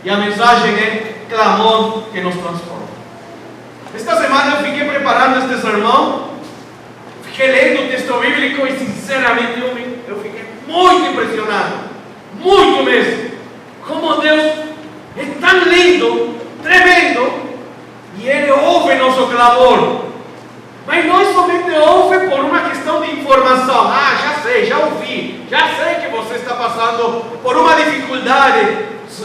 E a mensagem é clamor que nos transforma. Esta semana eu fiquei preparando este sermão, fiquei lendo o texto bíblico e sinceramente eu fiquei muito impressionado, muito mesmo. Como Deus é tão lindo, tremendo, e Ele ouve nosso clamor. Mas não somente ouve por uma questão de informação. Ah, já sei, já ouvi, já sei que você está passando por uma dificuldade,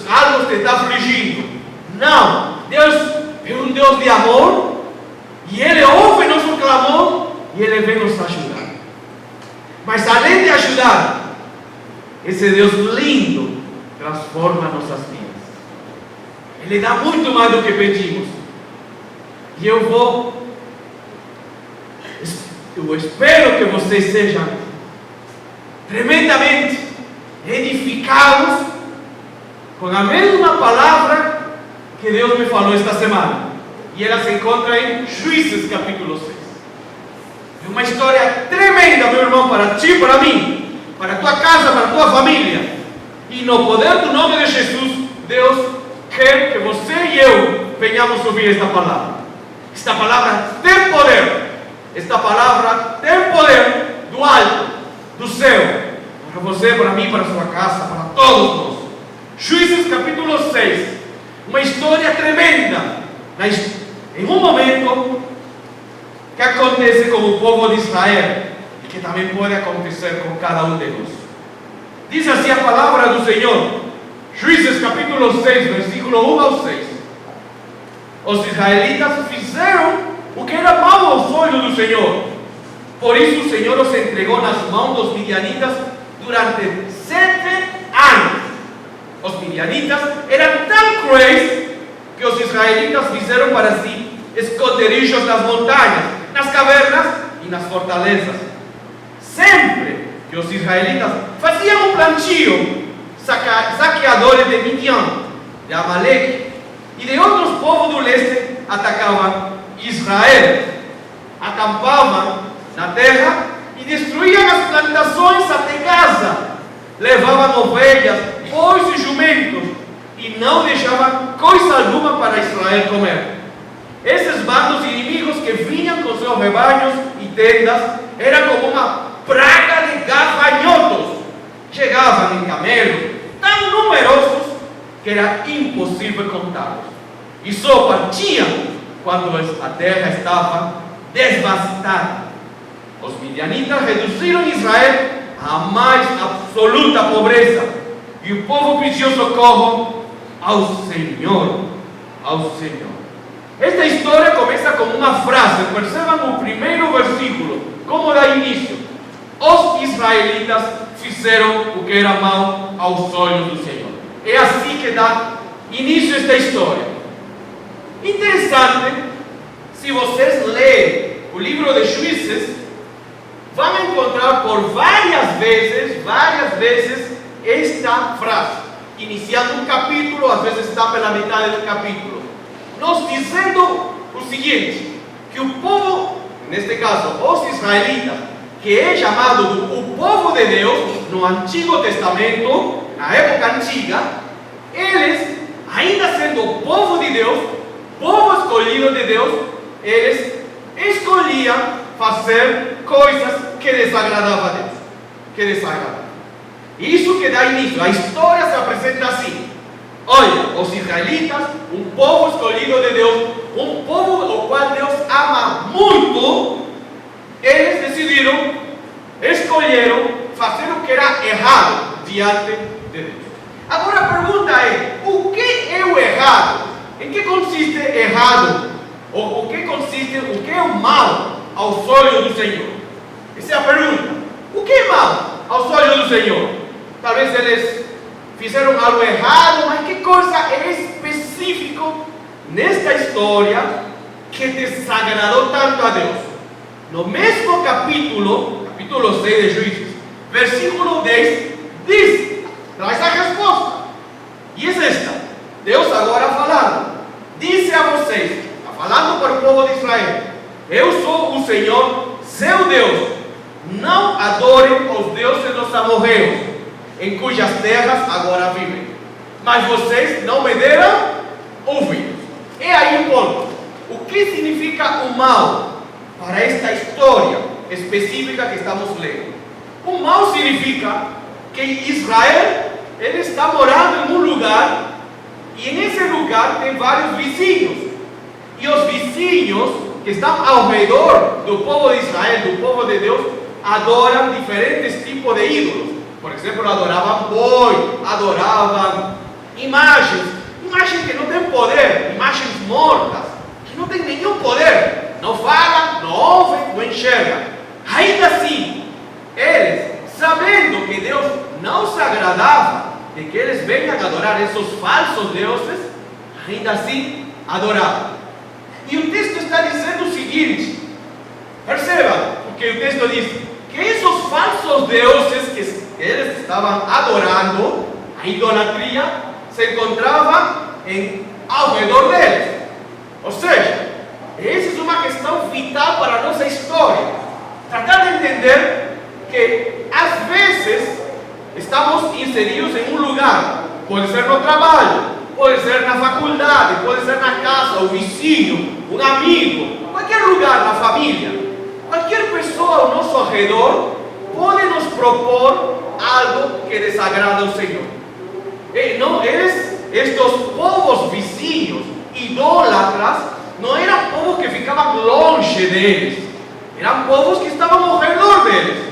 algo te está afligindo. Não, Deus é um Deus de amor, e Ele ouve nosso clamor, e Ele vem nos ajudar. Mas além de ajudar, esse Deus lindo transforma nossas vidas. Ele dá muito mais do que pedimos. E eu espero que vocês sejam tremendamente edificados com a mesma palavra que Deus me falou esta semana. E ela se encontra em Juízes capítulo 6. É uma história tremenda, meu irmão, para ti e para mim, para a tua casa, para a tua família. E no poder do nome de Jesus, Deus quer que você e eu venhamos ouvir esta palavra. Esta palavra tem poder. Esta palavra tem poder do alto, do céu, para você, para mim, para a sua casa, para todos nós. Juízes capítulo 6, uma história tremenda, em um momento que acontece com o povo de Israel, e que também pode acontecer com cada um de nós. Diz assim a palavra do Senhor, Juízes capítulo 6, versículo 1 ao 6. Os israelitas fizeram o que era mau aos olhos do Senhor. Por isso o Senhor os entregou nas mãos dos midianitas durante 7 anos. Os midianitas eram tão cruéis que os israelitas fizeram para si esconderijos nas montanhas, nas cavernas e nas fortalezas. Sempre que os israelitas faziam um plantio, saqueadores de Midian, de Amaleque e de outros povos do leste atacavam Israel, acampavam na terra e destruíam as plantações até Gaza, levavam ovelhas, bois e jumentos e não deixavam coisa alguma para Israel comer. Esses bandos inimigos que vinham com seus rebanhos e tendas eram como uma praga de gafanhotos. Chegavam em camelos tão numerosos que era impossível contá-los, e só partiam quando a terra estava devastada. Os midianitas reduziram Israel à mais absoluta pobreza, e o povo pediu socorro ao Senhor. Ao Senhor. Esta história começa com uma frase. Percebam o primeiro versículo, como dá início. Os israelitas fizeram o que era mau aos olhos do Senhor. É assim que dá início esta história. Interessante, se vocês lerem o livro de Juízes, vão encontrar por várias vezes esta frase, iniciando um capítulo, às vezes está pela metade do capítulo, nos dizendo o seguinte, que o povo, neste caso os israelitas, que é chamado o povo de Deus no Antigo Testamento, na época antiga, eles, ainda sendo o povo de Deus, povo escolhido de Deus, eles escolhiam fazer coisas que desagradavam a Deus. Isso que dá início. A história se apresenta assim. Olha, os israelitas, um povo escolhido de Deus, um povo o qual Deus ama muito, eles escolheram fazer o que era errado diante de Deus. Agora a pergunta é, o que é o errado? Em que consiste errado? Ou o que é o mal aos olhos do Senhor? Essa é a pergunta. O que é mal aos olhos do Senhor? Talvez eles fizeram algo errado, mas que coisa é específica nesta história que desagradou tanto a Deus? No mesmo capítulo 6 de Juízes, versículo 10, traz a resposta. E é esta. Deus agora falando. Disse a vocês, está falando para o povo de Israel, eu sou o Senhor, seu Deus. Não adorem os deuses dos amorreus, em cujas terras agora vivem. mas vocês não me deram ouvidos. É aí o ponto. O que significa o mal para esta história específica que estamos lendo? O mal significa que Israel, ele está morando em um lugar, e nesse lugar tem vários vizinhos. E os vizinhos que estão ao redor do povo de Israel, do povo de Deus, adoram diferentes tipos de ídolos. Por exemplo, adoravam boi, adoravam imagens que não têm poder, imagens mortas, que não têm nenhum poder, não falam, não ouvem, não enxergam. Ainda assim, eles, sabendo que Deus não se agradava de que eles venham adorar esses falsos deuses, ainda assim adoravam. E o texto está dizendo o seguinte, perceba o que o texto diz, que esses falsos deuses que eles estavam adorando, a idolatria, se encontrava ao redor deles. Ou seja, essa é uma questão vital para a nossa história. Tratar de entender que, às vezes, estamos inseridos em um lugar, pode ser no trabalho, pode ser na faculdade, pode ser na casa, o vizinho, um amigo, qualquer lugar, na família. Qualquer pessoa ao nosso redor pode nos propor algo que desagrada ao Senhor. E não, estes povos vizinhos, idólatras, não eram povos que ficavam longe deles, eram povos que estavam ao redor deles.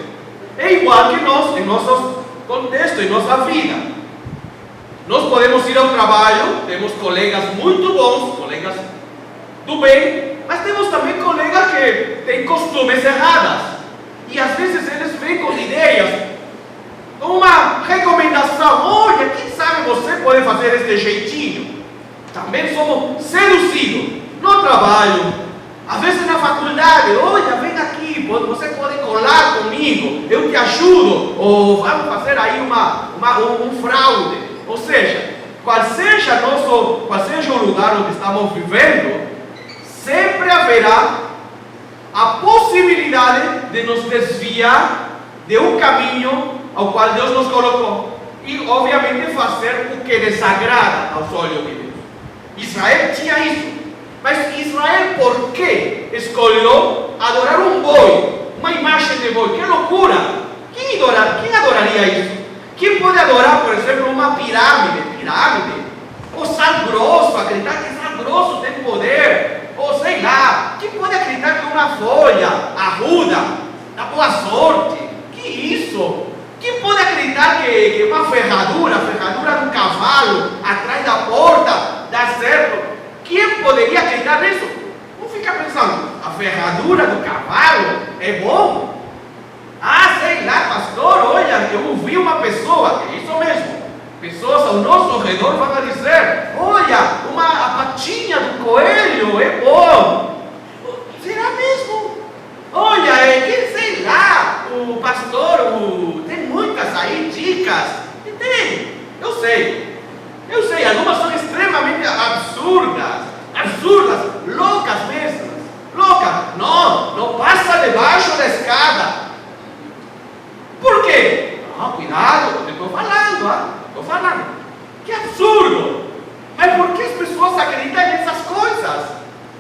É igual que nós, em nosso contexto, em nossa vida. Nós podemos ir ao trabalho, temos colegas muito bons, colegas do bem, mas temos também colegas que têm costumes errados. E às vezes eles vêm com ideias, com uma recomendação. Olha, quem sabe você pode fazer este jeitinho. Também somos seduzidos no trabalho, às vezes na faculdade. Olha, vem aqui, você pode colar comigo, eu te ajudo. Ou vamos fazer aí um fraude. Ou seja, qual seja o lugar onde estamos vivendo, sempre haverá a possibilidade de nos desviar de um caminho ao qual Deus nos colocou. E, obviamente, fazer o que desagrada aos olhos de Deus. Israel tinha isso. Mas Israel, por que escolheu adorar um boi? Uma imagem de boi? Que loucura! Quem adoraria isso? Quem pode adorar, por exemplo, uma pirâmide? Ou sal grosso, acreditar que sal grosso tem poder? Ou sei lá, quem pode acreditar que uma folha arruda dá boa sorte? Que isso? Quem pode acreditar que uma ferradura de um cavalo atrás da porta dá certo? Quem poderia acreditar nisso? Não fica pensando, a ferradura do cavalo é bom? Ah, sei lá, pastor, olha, eu ouvi uma pessoa, é isso mesmo. Pessoas ao nosso redor vão dizer, olha, a patinha do coelho é bom. Será mesmo? Olha, sei lá, o pastor, tem muitas aí dicas. E tem, eu sei, algumas são extremamente absurdas, loucas mesmo. Louca, não passa debaixo da escada. Por quê? Não, cuidado, eu estou falando. Que absurdo! Mas por que as pessoas acreditam nessas coisas?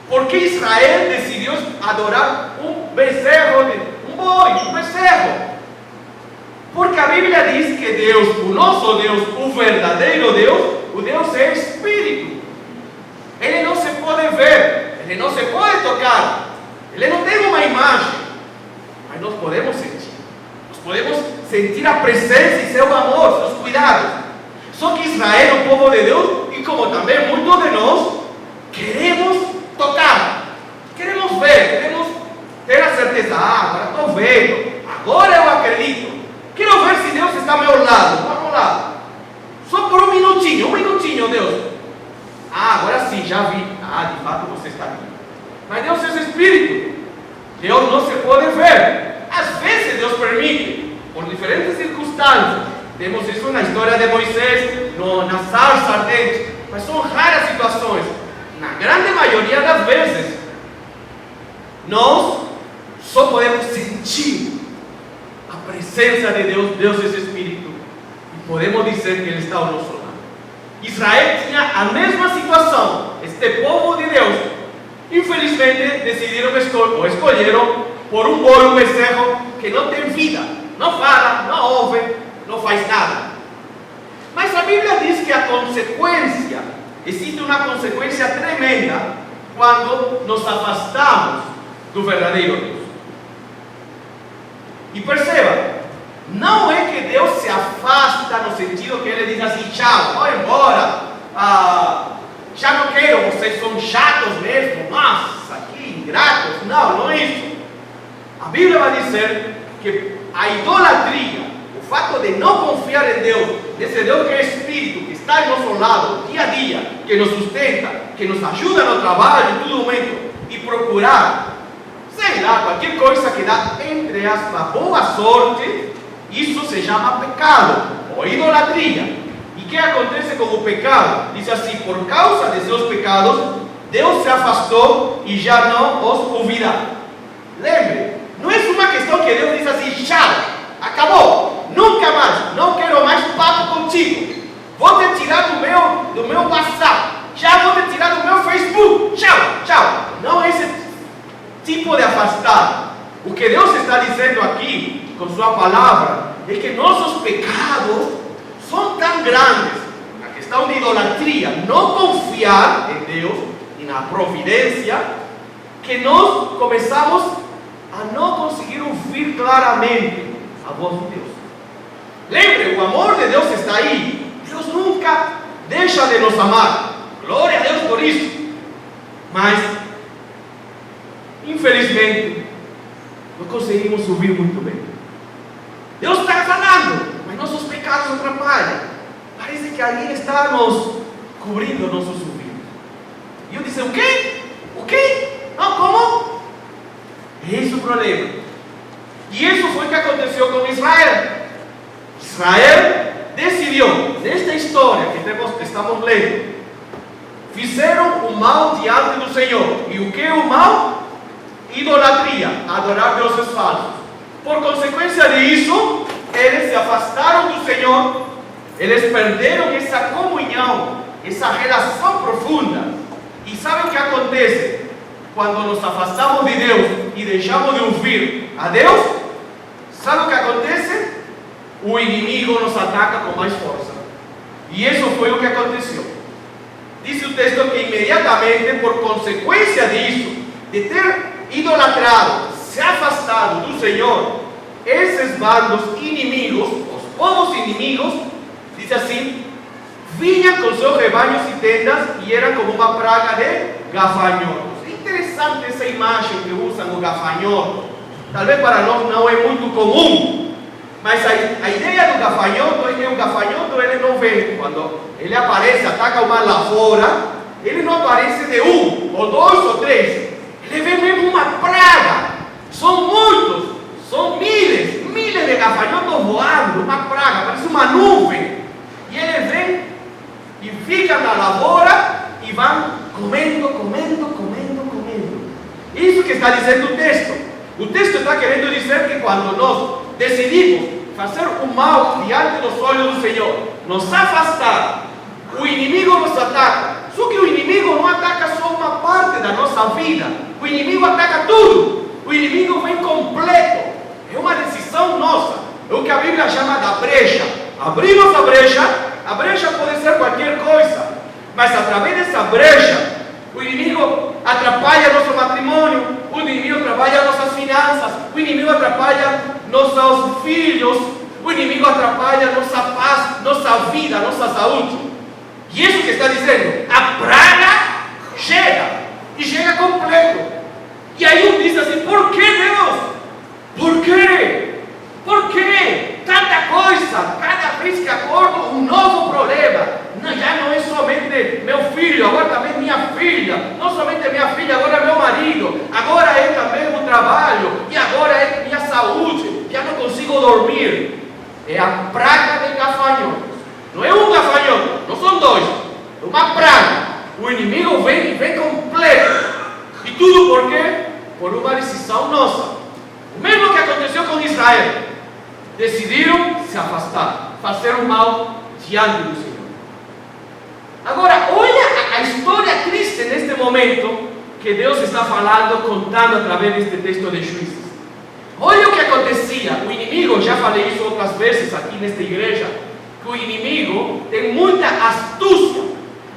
Por que Israel decidiu adorar um bezerro, um bezerro? Porque a Bíblia diz que Deus, o nosso Deus, o verdadeiro Deus, o Deus é Espírito. Ele não se pode ver, ele não se pode tocar, ele não tem uma imagem, mas nós podemos sentir. Podemos sentir a presença e seu amor, seus cuidados. Só que Israel, o povo de Deus, e como também muitos de nós, queremos tocar, queremos ver, queremos ter a certeza. Agora estou vendo, agora eu acredito. Quero ver se Deus está ao meu lado. Vamos lá. Só por um minutinho, Deus. Agora sim, já vi. De fato você está aqui. Mas Deus é Espírito. Deus não se pode ver. Às vezes Deus permite, por diferentes circunstâncias. Temos isso na história de Moisés, na sarça ardente, mas são raras situações. Na grande maioria das vezes, nós só podemos sentir a presença de Deus, Deus é Espírito, e podemos dizer que Ele está ao nosso lado. Israel tinha a mesma situação. Este povo de Deus, infelizmente, decidiram escolheram por um boi, um bezerro que não tem vida, não fala, não ouve, não faz nada. Mas a Bíblia diz que a consequência, existe uma consequência tremenda quando nos afastamos do verdadeiro Deus. E perceba, não é que Deus se afasta no sentido que Ele diz assim: tchau, vai embora, já não quero, vocês são chatos mesmo, nossa, que ingratos. Não, não é isso. A Bíblia vai dizer que a idolatria, o fato de não confiar em Deus, desse Deus que é Espírito, que está em nosso lado, dia a dia, que nos sustenta, que nos ajuda no trabalho, em todo momento, e procurar, sei lá, qualquer coisa que dá, entre aspas, boa sorte, isso se chama pecado, ou idolatria. E o que acontece com o pecado? Diz assim: por causa de seus pecados, Deus se afastou e já não os ouvirá. Lembre, não é uma questão que Deus diz assim: tchau, acabou, nunca mais, não quero mais papo contigo, vou te tirar do meu WhatsApp, já vou te tirar do meu Facebook, tchau, tchau. Não é esse tipo de afastar. O que Deus está dizendo aqui, com sua palavra, é que nossos pecados são tão grandes, a questão de idolatria, não confiar em Deus e na providência, que nós começamos a não conseguir ouvir claramente a voz de Deus. Lembre, o amor de Deus está aí. Deus nunca deixa de nos amar. Glória a Deus por isso. Mas, infelizmente, não conseguimos ouvir muito bem. Deus está falando, mas nossos pecados atrapalham. Parece que alguém está nos cobrindo nossos ouvidos. E eu disse: o quê? O quê? Não, como? Esse é o problema. E isso foi o que aconteceu com Israel. Israel decidiu, nesta história que estamos lendo, fizeram o mal diante do Senhor. E o que é o mal? Idolatria, adorar deuses falsos. Por consequência disso, eles se afastaram do Senhor, eles perderam essa comunhão, essa relação profunda. E sabe o que acontece quando nos afastamos de Deus e deixamos de ouvir a Deus? Sabe o que acontece? O inimigo nos ataca com mais força. E isso foi o que aconteceu. Diz o texto que imediatamente, por consequência disso, de ter idolatrado, se afastado do Senhor, esses bandos inimigos, os povos inimigos, diz assim, vinham com seus rebanhos e tendas e era como uma praga de gafanhotos. É interessante essa imagem que usam o gafanhoto. Talvez para nós não é muito comum, mas a ideia do gafanhoto é que o gafanhoto ele não vem, quando ele aparece, ataca uma lavoura, ele não aparece de um, ou dois, ou três, ele vem mesmo uma praga. São muitos, são milhares de gafanhotos voando, uma praga, parece uma nuvem. E ele vem e fica na lavoura e vão comendo. Isso que está dizendo o texto. O texto está querendo dizer que quando nós decidimos fazer o mal diante dos olhos do Senhor, nos afastar, o inimigo nos ataca. Só que o inimigo não ataca só uma parte da nossa vida, o inimigo ataca tudo. O inimigo vem completo. É uma decisão nossa. É o que a Bíblia chama da brecha. Abrimos a brecha pode ser qualquer coisa, mas através dessa brecha, o inimigo atrapalha nosso matrimônio, o inimigo atrapalha nossas finanças, o inimigo atrapalha nossos filhos, o inimigo atrapalha nossa paz, nossa vida, nossa saúde. E isso que está dizendo, a praga chega, e chega completo. E aí um diz assim, por que Deus? Por quê? Por quê? Tanta coisa, cada vez que acordo um novo problema. Já não é somente meu filho, agora também minha filha. Não somente minha filha, agora é meu marido. Agora é também o trabalho. E agora é minha saúde. Já não consigo dormir. É a praga de gafanhotos. Não é um gafanhoto, não são dois. É uma praga. O inimigo vem e vem completo. E tudo por quê? Por uma decisão nossa. O mesmo que aconteceu com Israel. Decidiram se afastar, fazer o mal diante do Senhor. Agora, olha a história triste neste momento que Deus está falando, contando através deste texto de Juízes. Olha o que acontecia. O inimigo, já falei isso outras vezes aqui nesta igreja, que o inimigo tem muita astúcia.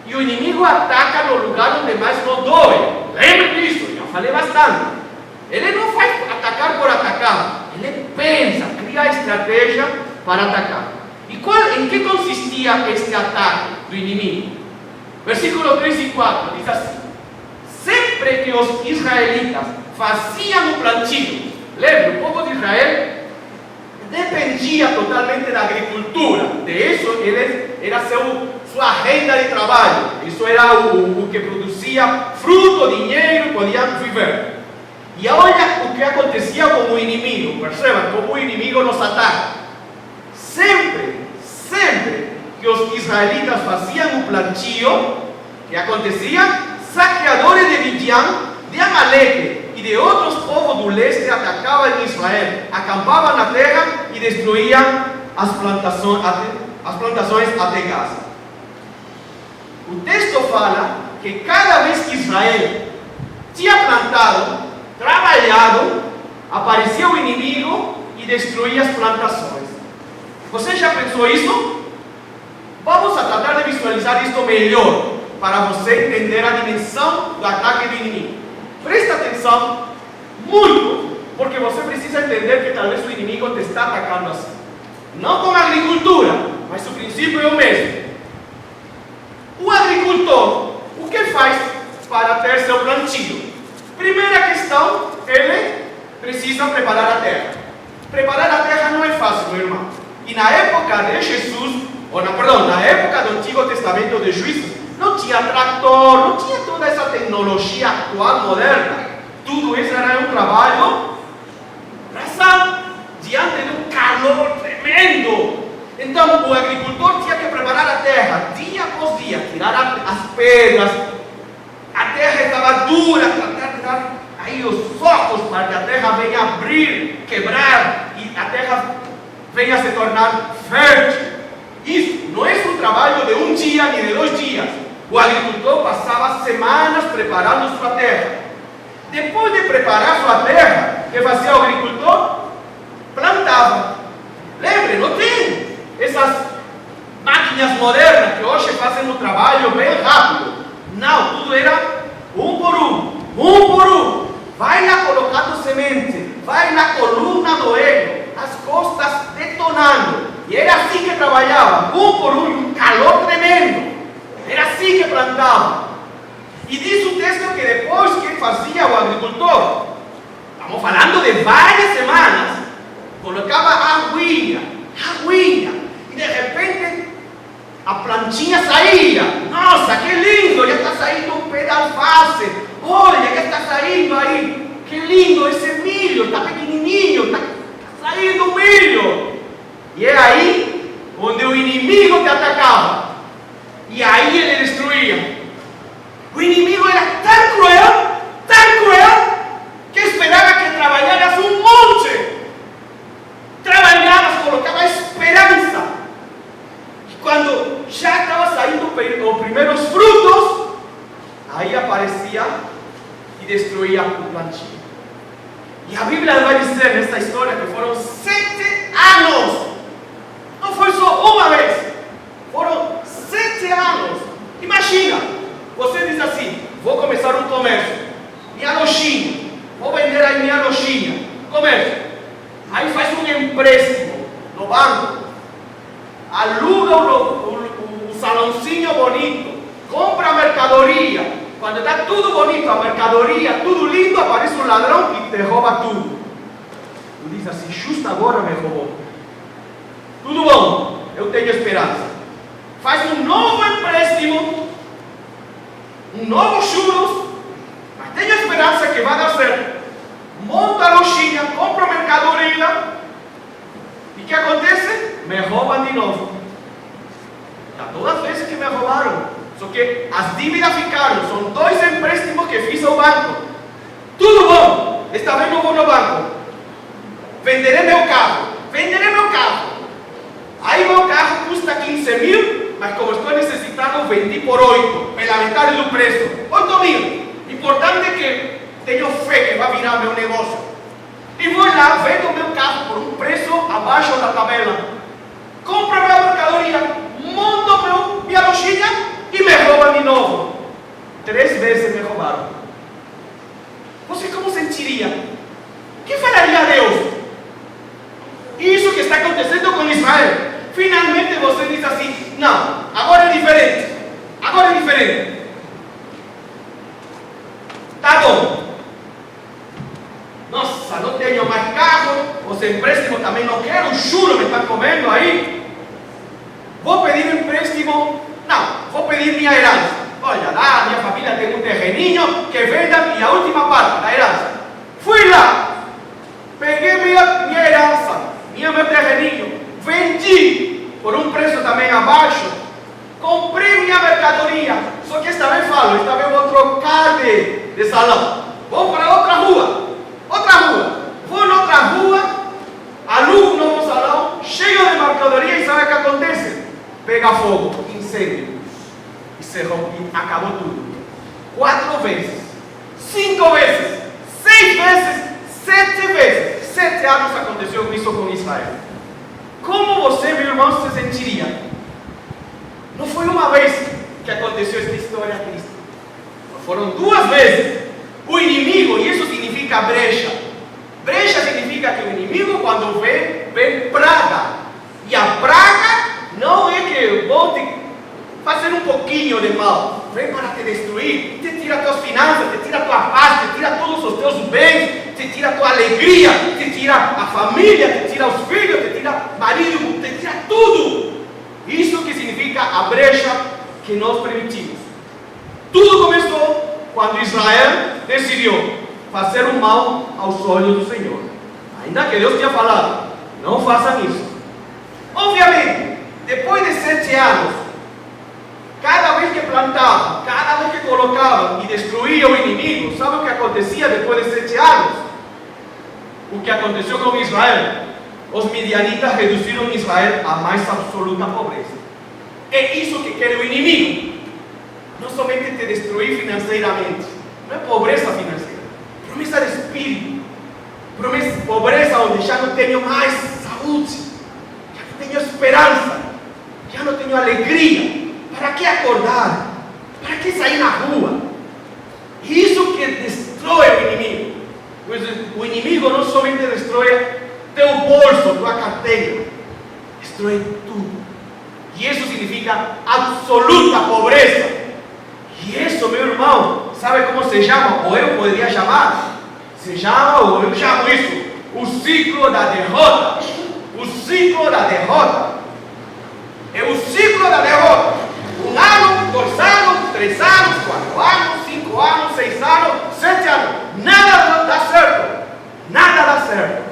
E o inimigo ataca no lugar onde mais não dói. Lembre disso, já falei bastante. Ele não faz atacar por atacar. Ele pensa, cria estratégia para atacar. E em que consistia este ataque do inimigo? Versículo 3 e 4 diz assim: sempre que os israelitas faziam o plantio, lembra, o povo de Israel dependia totalmente da agricultura, de isso era sua renda de trabalho, isso era o que produzia fruto, dinheiro, podiam viver. E olha o que acontecia com o inimigo, perceba como o inimigo nos ataca. Sempre que os israelitas faziam o plantio, que acontecia? Saqueadores de Midian, de Amaleque e de outros povos do leste atacavam Israel, acampavam na terra e destruíam as plantações até Gaza. O texto fala que cada vez que Israel tinha plantado, trabalhado, aparecia o inimigo e destruía as plantações. Você já pensou isso? Vamos a tratar de visualizar isto melhor, para você entender a dimensão do ataque do inimigo. Presta atenção muito, porque você precisa entender que talvez o inimigo te está atacando assim. Não com a agricultura, mas o princípio é o mesmo. O agricultor, o que faz para ter seu plantio? Primeira questão, ele precisa preparar a terra. Preparar a terra não é fácil, meu irmão. E na época de Jesus, na época do Antigo Testamento de Juízes, não tinha trator, não tinha toda essa tecnologia atual, moderna. Tudo isso era um trabalho braçal, diante de um calor tremendo. Então o agricultor tinha que preparar a terra, dia após dia, tirar as pedras. A terra estava dura, tratar de dar aí os socos para que a terra venha abrir, quebrar e a terra venha se tornar fértil. Isso não é um trabalho de um dia nem de 2 dias. O agricultor passava semanas preparando sua terra. Depois de preparar sua terra, o que fazia o agricultor? Plantava. Lembre, não tem essas máquinas modernas que hoje fazem um trabalho bem rápido. Não, tudo era um por um. Vai lá colocando semente, vai na coluna do ego, as costas detonando. E era assim que trabalhava, um por um calor tremendo. Era assim que plantava. E diz o texto que depois que fazia o agricultor, estamos falando de várias semanas, colocava aguinha, e de repente a plantinha saía. Nossa, que lindo, já está saindo um pé de alface. Olha, já está saindo aí. Que lindo esse milho, está pequenininho, está saindo milho. E é aí onde o inimigo te atacava. E aí ele destruía. O inimigo era tão cruel, que esperava que trabalharas um monte. Trabalhavas, colocava esperança. E quando já estava saindo os primeiros frutos, aí aparecia e destruía o plantio. E a Bíblia vai dizer nessa história que foram 7 anos. Não foi só uma vez. Foram 7 anos. Imagina, você diz assim: vou começar um comércio, minha lojinha, vou vender aí minha lojinha, comércio. Aí faz um empréstimo no banco, aluga o salãozinho bonito, compra a mercadoria. Quando está tudo bonito, a mercadoria, tudo lindo, aparece um ladrão e te rouba tudo. Tu diz assim: justo agora me roubou. Tudo bom, eu tenho esperança. Faz um novo empréstimo, um novo juros, mas tenho esperança que vai dar certo. Monta a lojinha, compra a mercadoria, e o que acontece? Me roubam de novo. Já todas as vezes que me roubaram, só que as dívidas ficaram. São 2 empréstimos que fiz ao banco. Tudo bom, esta vez não vou no banco. Venderei meu carro. Aí meu carro custa 15 mil, mas como estou necessitado, vendi por 8, pela metade do preço. 8.000. Importante que tenho fé que vai virar meu negócio. E vou lá, vendo meu carro por um preço abaixo da tabela. Compro minha mercadoria, monto minha lojinha e me roubam de novo. 3 vezes me roubaram. Você como sentiria? O que falaria a Deus? Isso que está acontecendo com Israel. Finalmente você diz assim: não, agora é diferente. Agora é diferente. Tá bom. Nossa, não tenho mais carro. Os empréstimos também não quero. Juro, me estão comendo aí. Vou pedir um empréstimo. Não, vou pedir minha herança. Olha lá, minha família tem um terreninho que venda e a última parte da herança. Fui lá, peguei minha herança, meu terreninho, vendi por um preço também abaixo, comprei minha mercadoria. Só que esta vez vou trocar de salão. Vou para outra rua. Vou na outra rua, alugo um novo salão, cheio de mercadoria e sabe o que acontece? Pega fogo, incêndio. E acabou tudo. 4 vezes, 5 vezes, 6 vezes, 7 vezes. 7 anos aconteceu isso com Israel. Como você, meu irmão, se sentiria? Não foi uma vez que aconteceu esta história triste. Foram 2 vezes. O inimigo, e isso significa brecha. Brecha significa que o inimigo, quando vem praga. E a praga não é que vou te fazer um pouquinho de mal. Vem para te destruir, te tira tuas finanças, te tira tua paz, te tira todos os teus bens, te tira tua alegria, te tira a família, te tira os filhos, te tira marido, te tira tudo. Isso que significa a brecha que nós permitimos. Tudo começou quando Israel decidiu fazer o mal aos olhos do Senhor. Ainda que Deus tinha falado, não façam isso. Obviamente, depois de 7 anos, cada vez que plantava, cada vez que colocava e destruía o inimigo, sabe o que acontecia depois de 7 anos? O que aconteceu com Israel? Os midianitas reduziram Israel à mais absoluta pobreza. É isso que quer o inimigo. Não somente te destruir financeiramente, não é pobreza financeira, promessa de espírito, pobreza onde já não tenho mais saúde, já não tenho esperança, já não tenho alegria. Para que acordar? Para que sair na rua? Isso que destrói o inimigo. O inimigo não somente destrói teu bolso, tua carteira, destrói tudo. E isso significa absoluta pobreza. E isso, meu irmão, sabe como se chama? Ou eu poderia chamar? Se chama, ou eu chamo isso, o ciclo da derrota. O ciclo da derrota. É o ciclo da derrota. 1 ano, 2 anos, 3 anos, 4 anos, 5 anos, 6 anos, 7 anos. Nada dá certo. Nada dá certo.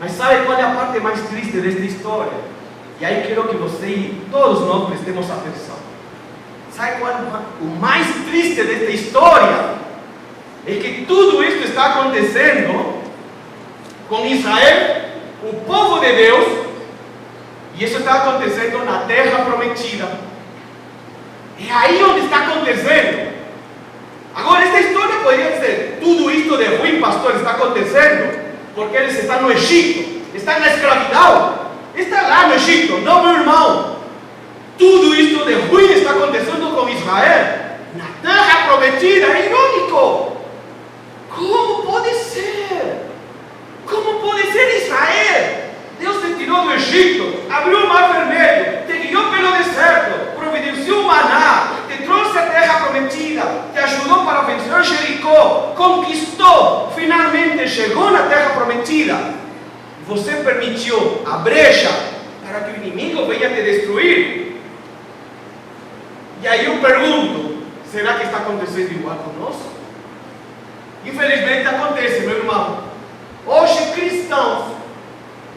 Mas sabe qual é a parte mais triste desta história? E aí quero que você e todos nós prestemos atenção. Sabe qual é o mais triste desta história? É que tudo isso está acontecendo com Israel, o povo de Deus, e isso está acontecendo na terra prometida. É aí onde está acontecendo. Agora, esta história poderia dizer: tudo isto de ruim, pastor, está acontecendo porque eles estão no Egito, estão na escravidão, está lá no Egito. Não, meu irmão, tudo isto de ruim está acontecendo com Israel na terra prometida. É irônico. Como pode ser? Como pode ser Israel? Deus te tirou do Egito, abriu o mar vermelho, te guiou pelo deserto, providenciou o maná, te trouxe a terra prometida, te ajudou para vencer Jericó, conquistou, finalmente chegou na terra prometida. Você permitiu a brecha para que o inimigo venha te destruir. E aí eu pergunto: será que está acontecendo igual conosco? Infelizmente acontece, meu irmão. Hoje cristãos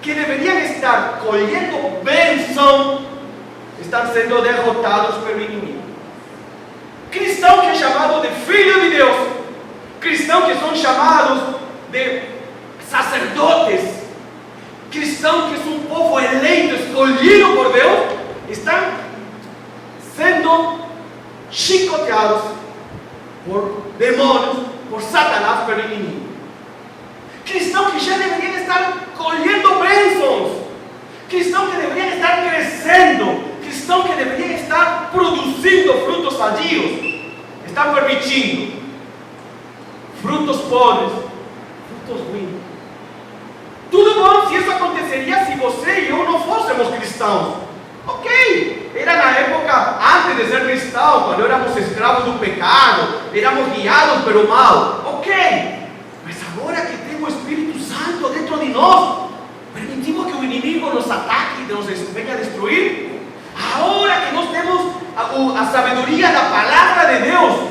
que deveriam estar colhendo bênção estão sendo derrotados pelo inimigo. Cristão que é chamado de filho de Deus, cristão que são chamados de sacerdotes, cristão que são um povo eleito, escolhido por Deus, estão sendo chicoteados por demônios, por Satanás, pelo inimigo. Cristãos que já deveriam estar colhendo bênçãos, cristãos que deveriam estar crescendo, cristãos que deveriam estar produzindo frutos sadios, estão permitindo frutos podres, frutos ruins. Tudo bom se isso aconteceria se você e eu não fôssemos cristãos. Ok, era na época antes de ser cristão, quando éramos escravos do pecado, éramos guiados pelo mal. Ok, mas agora que temos o Espírito Santo dentro de nós, permitimos que o inimigo nos ataque e nos venha a destruir. Agora que nós temos a sabedoria da palavra de Deus,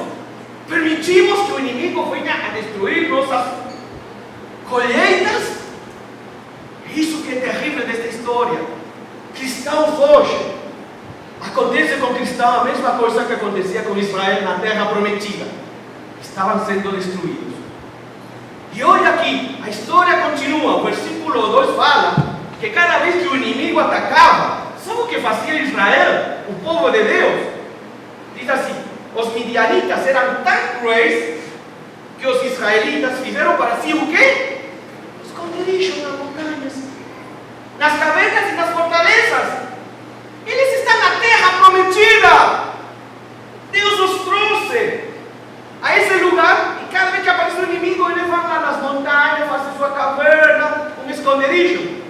permitimos que o inimigo venha a destruir nossas colheitas. Isso que é terrível desta história. Cristãos hoje, acontece com cristãos a mesma coisa que acontecia com Israel na terra prometida. Estavam sendo destruídos. E olha aqui, a história continua. O versículo 2 fala que cada vez que o inimigo atacava, sabe o que fazia Israel, o povo de Deus? Diz assim: os midianitas eram tão cruéis que os israelitas fizeram para si o quê? Esconderijos nas montanhas, nas cavernas e nas fortalezas. Eles estão na terra prometida. Deus os trouxe a esse lugar, e cada vez que aparece o inimigo, eles vão lá nas montanhas, fazem sua caverna, um esconderijo.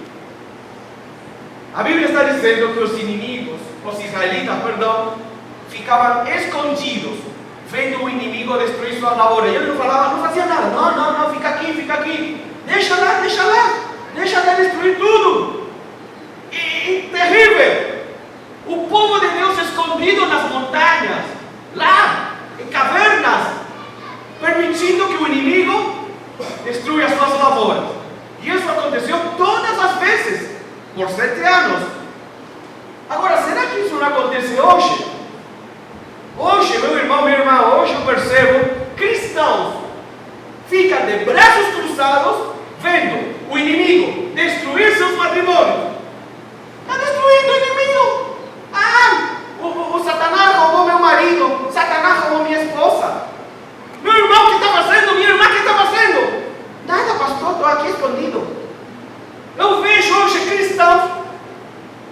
A Bíblia está dizendo que os inimigos, os israelitas, ficavam escondidos, vendo o inimigo destruir sua lavoura. E ele não falava, não fazia nada. Não, fica aqui. Deixa lá destruir tudo. E terrível. O povo de Deus escondido nas montanhas, lá, em cavernas, permitindo que o inimigo destrua as suas lavouras. E isso aconteceu todas as vezes, por 7 anos. Agora, será que isso não acontece hoje? Hoje, meu irmão, minha irmã, hoje eu percebo cristãos ficam de braços cruzados vendo o inimigo destruir seus matrimônios. Está destruindo o inimigo. O Satanás roubou meu marido, Satanás roubou minha esposa. Meu irmão, o que está fazendo? Minha irmã, o que está fazendo? Nada, pastor, estou aqui escondido. Eu vejo hoje cristãos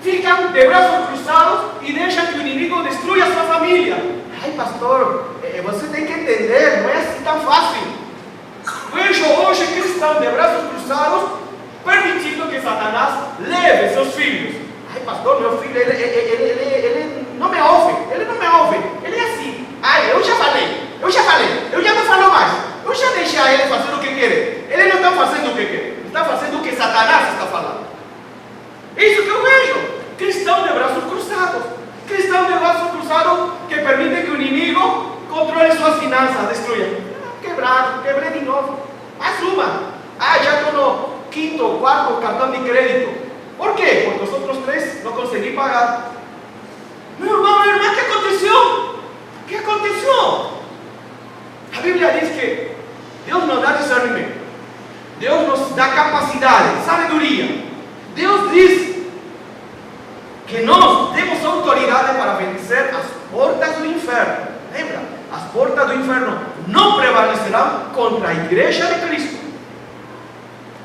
ficam de braços cruzados e deixam que o inimigo destrua a sua família. Ai, pastor, você tem que entender, não é assim tão fácil. Vejo hoje cristãos de braços cruzados permitindo que Satanás leve seus filhos. Ai, pastor, meu filho, ele não me ouve, ele é assim. Ai, eu já falei, eu já não falo mais. Eu já deixei ele fazer o que quer. Ele não está fazendo o que quer, ele está fazendo o que Satanás está falando. Isso que eu vejo. Cristão de braços cruzados. Cristão de braços cruzados que permite que o inimigo controle suas finanças, destrua. Quebrei de novo. Mais uma. Já estou no 5º, 4º cartão de crédito. Por quê? Porque os outros 3 não consegui pagar. Meu irmão, minha irmã, o que aconteceu? O que aconteceu? A Bíblia diz que Deus nos dá discernimento. Deus nos dá capacidade, sabedoria. Deus diz que nós temos autoridade para vencer as portas do inferno. Lembra? As portas do inferno não prevalecerão contra a igreja de Cristo.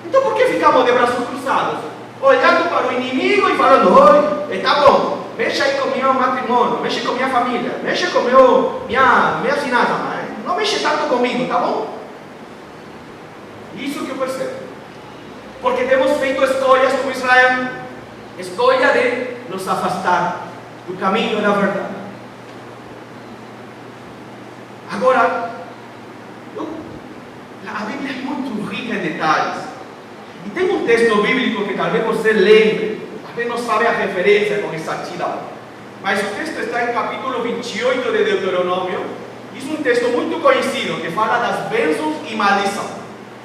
Então por que ficamos de braços cruzados? Olhando para o inimigo e falando: oi, está bom, mexe aí com o meu matrimônio, mexe com minha família, mexe com minha finança, mas não mexe tanto comigo, tá bom? Isso que eu percebo. Porque temos feito escolhas como Israel, escolha de nos afastar do caminho da verdade. Agora, a Bíblia é muito rica em detalhes. E tem um texto bíblico que talvez você lembre, talvez não sabe a referência com exatidão. Mas o texto está em capítulo 28 de Deuteronômio. Isso é um texto muito conhecido, que fala das bênçãos e maldição.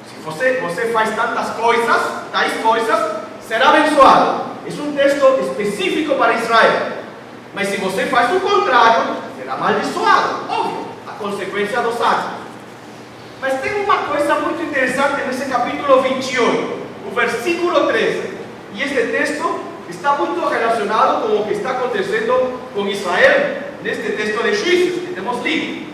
Se você faz tais coisas, será abençoado. Isso é um texto específico para Israel. Mas se você faz o contrário, será amaldiçoado. Óbvio, a consequência dos atos. Mas tem uma coisa muito interessante nesse capítulo 28, o versículo 13. E este texto está muito relacionado com o que está acontecendo com Israel en este texto de Juicios que hemos leído.